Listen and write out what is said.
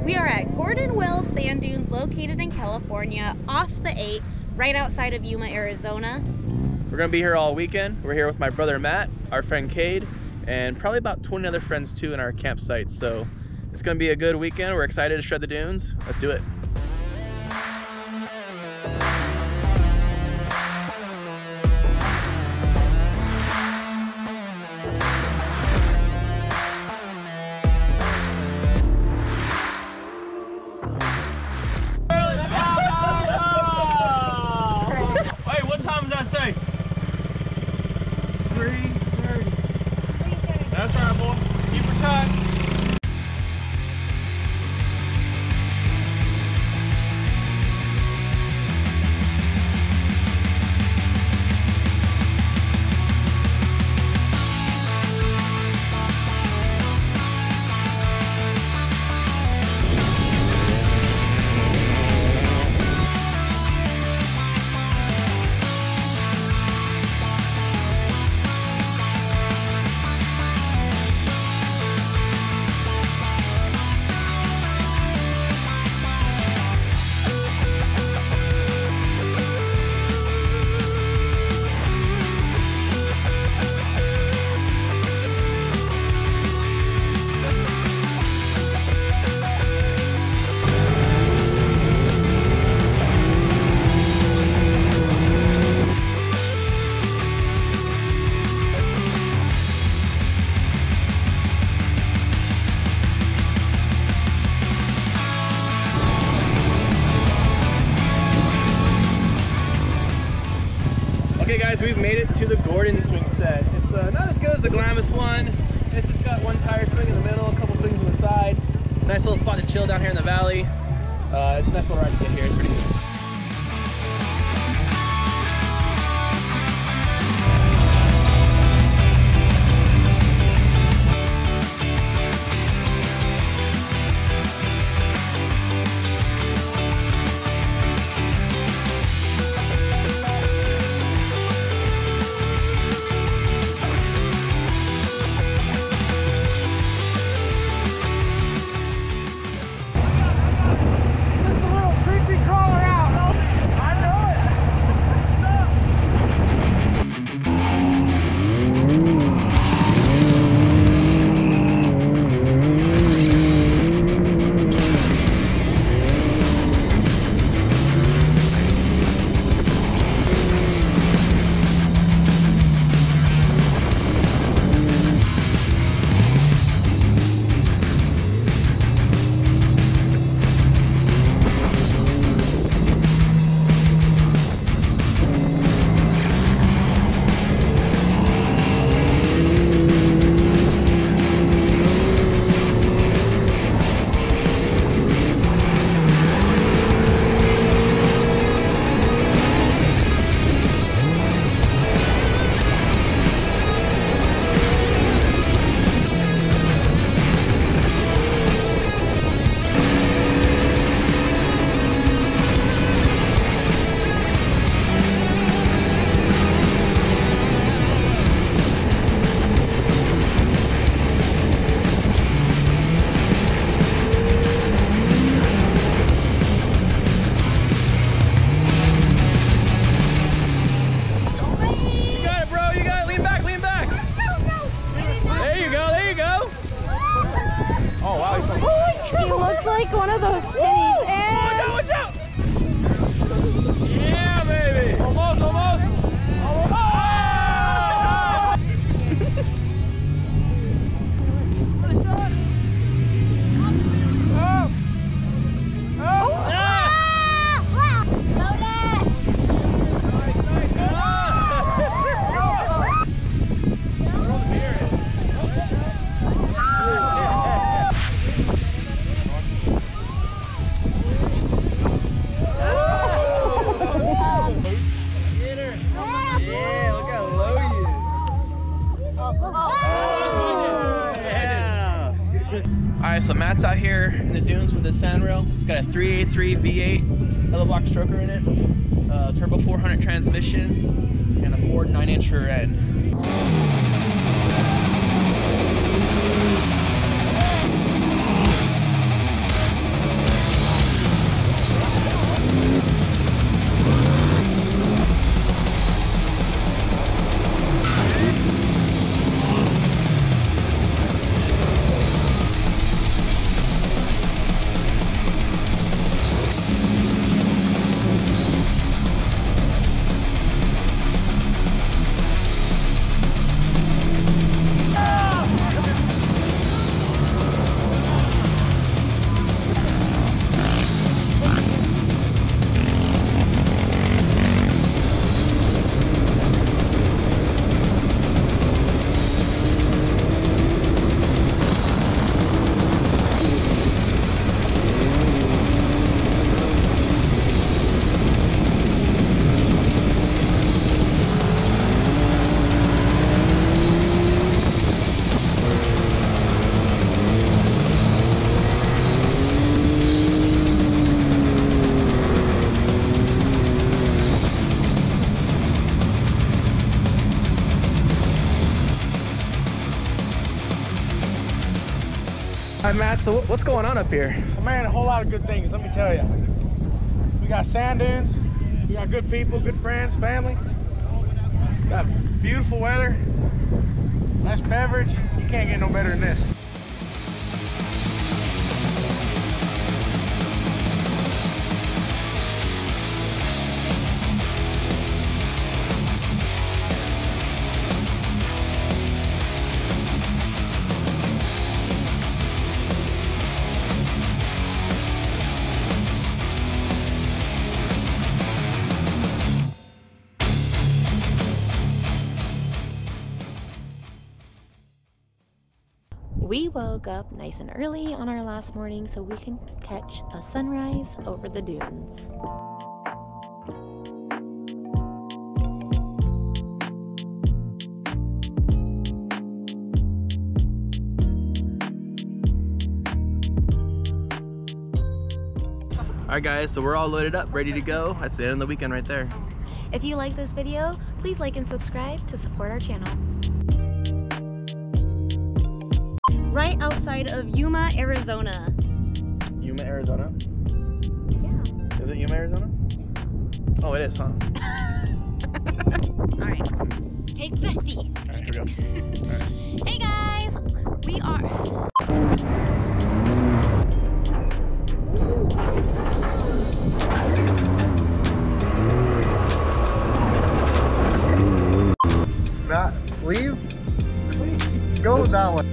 We are at Gordon Wills Sand Dunes located in California off the 8 right outside of Yuma, Arizona. We're gonna be here all weekend. We're here with my brother Matt, our friend Cade, and probably about 20 other friends too in our campsite. So it's gonna be a good weekend. We're excited to shred the dunes. Let's do it. That's right, boy. Keep her tight. Okay guys, we've made it to the Gordon swing set. It's not as good as the Glamis one. It's just got one tire swing in the middle, a couple swings on the side. Nice little spot to chill down here in the valley. It's a nice little ride to get here, it's pretty good. Like one of those pennies. And watch out! Yeah, baby! Almost, almost! Alright, so Matt's out here in the dunes with his sand rail. It's got a 383 V8 double block stroker in it, turbo 400 transmission, and a Ford 9-inch rear end. Hi Matt, so what's going on up here? Oh, man, a whole lot of good things, let me tell you. We got sand dunes, we got good people, good friends, family. Got beautiful weather, nice beverage. You can't get no better than this. We woke up nice and early on our last morning so we can catch a sunrise over the dunes. Alright guys, so we're all loaded up, ready to go. That's the end of the weekend right there. If you like this video, please like and subscribe to support our channel. Right outside of Yuma, Arizona. Yuma, Arizona? Yeah. Is it Yuma, Arizona? Yeah. Oh, it is, huh? All right, take 50. All right, here we go. All right. Hey guys, we are... Matt, leave. Go that way.